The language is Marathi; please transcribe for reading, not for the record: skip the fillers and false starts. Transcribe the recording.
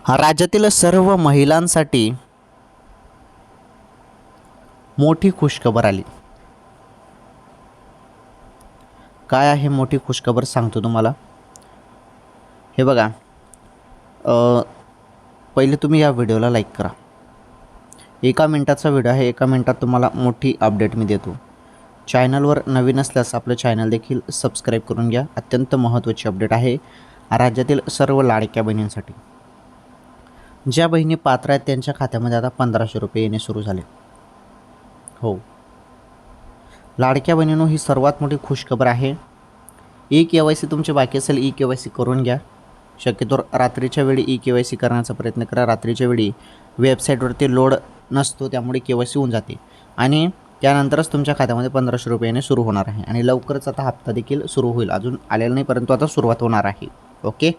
राज्यातील सर्व महिलांसाठी मोठी खुशखबर आली. काय आहे मोठी खुशखबर सांगतो तुम्हाला. हे बघा, पहिले तुम्ही या व्हिडिओला लाईक करा. 1 मिनिटाचा व्हिडिओ आहे. 1 मिनिटात तुम्हाला मोठी अपडेट मी देतो. चॅनलवर नवीन असल्यास आपलं चॅनल देखील सबस्क्राईब करून घ्या. अत्यंत महत्त्वाची अपडेट आहे राज्यातील सर्व लाडक्या बहिणींसाठी. ज्या बहिणी पात्र आहेत त्यांच्या खात्यामध्ये आता 1500 रुपये येणे सुरू झाले. हो, लाडक्या बहिणींनो, ही सर्वात मोठी खुशखबर आहे. KYC तुमचे बाकी असेल, KYC करून घ्या. शक्यतो रात्रीच्या वेळी KYC करण्याचा प्रयत्न करा. रात्रीच्या वेळी वेबसाईटवरती लोड नसतो, त्यामुळे KYC होऊन जाते आणि त्यानंतरच तुमच्या खात्यामध्ये 1500 रुपये येणे सुरू होणार आहे. आणि लवकरच आता हप्ता देखील सुरू होईल. अजून आलेला नाही, परंतु आता सुरुवात होणार आहे. ओके.